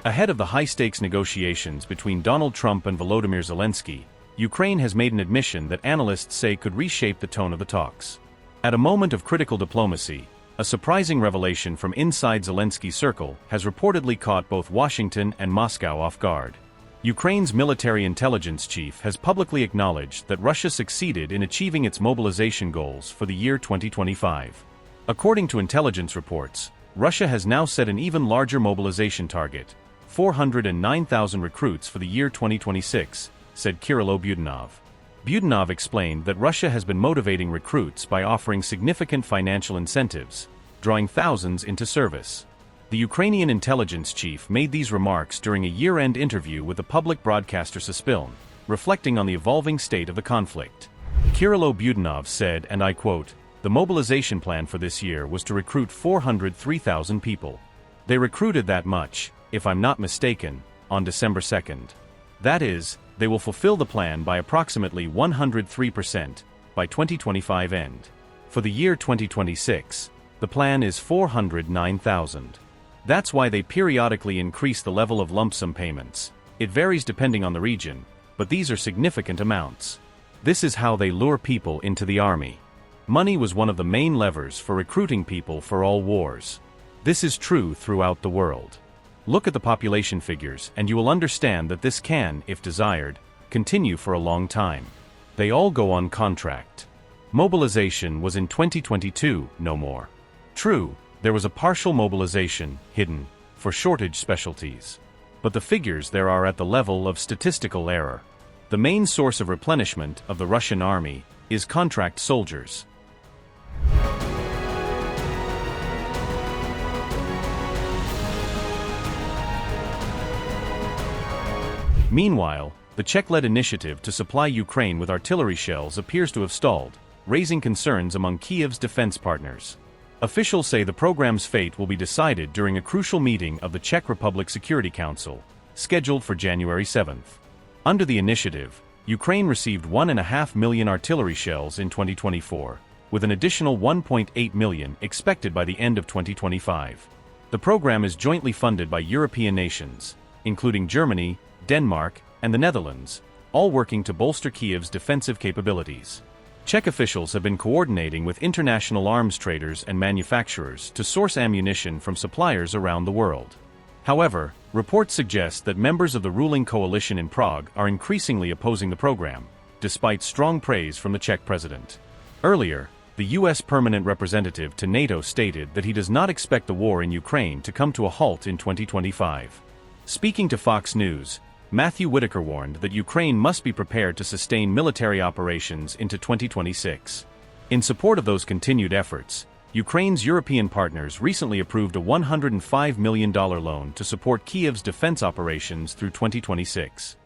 Ahead of the high-stakes negotiations between Donald Trump and Volodymyr Zelensky, Ukraine has made an admission that analysts say could reshape the tone of the talks. At a moment of critical diplomacy, a surprising revelation from inside Zelensky's circle has reportedly caught both Washington and Moscow off guard. Ukraine's military intelligence chief has publicly acknowledged that Russia succeeded in achieving its mobilization goals for the year 2025. According to intelligence reports, Russia has now set an even larger mobilization target, 409,000 recruits for the year 2026, said Kyrylo Budanov. Budanov explained that Russia has been motivating recruits by offering significant financial incentives, drawing thousands into service. The Ukrainian intelligence chief made these remarks during a year-end interview with the public broadcaster Suspiln, reflecting on the evolving state of the conflict. Kyrylo Budanov said, and I quote, "The mobilization plan for this year was to recruit 403,000 people. They recruited that much, if I'm not mistaken, on December 2nd. That is, they will fulfill the plan by approximately 103% by 2025 end. For the year 2026, the plan is 409,000. That's why they periodically increase the level of lump sum payments. It varies depending on the region, but these are significant amounts. This is how they lure people into the army. Money was one of the main levers for recruiting people for all wars. This is true throughout the world. Look at the population figures and you will understand that this can, if desired, continue for a long time. They all go on contract. Mobilization was in 2022, no more. True, there was a partial mobilization, hidden, for shortage specialties. But the figures there are at the level of statistical error. The main source of replenishment of the Russian army is contract soldiers. Meanwhile, the Czech-led initiative to supply Ukraine with artillery shells appears to have stalled, raising concerns among Kyiv's defense partners. Officials say the program's fate will be decided during a crucial meeting of the Czech Republic Security Council, scheduled for January 7th. Under the initiative, Ukraine received 1.5 million artillery shells in 2024, with an additional 1.8 million expected by the end of 2025. The program is jointly funded by European nations, including Germany, Denmark, and the Netherlands, all working to bolster Kyiv's defensive capabilities. Czech officials have been coordinating with international arms traders and manufacturers to source ammunition from suppliers around the world. However, reports suggest that members of the ruling coalition in Prague are increasingly opposing the program, despite strong praise from the Czech president. Earlier, the U.S. permanent representative to NATO stated that he does not expect the war in Ukraine to come to a halt in 2025. Speaking to Fox News, Matthew Whitaker warned that Ukraine must be prepared to sustain military operations into 2026. In support of those continued efforts, Ukraine's European partners recently approved a $105 million loan to support Kyiv's defense operations through 2026.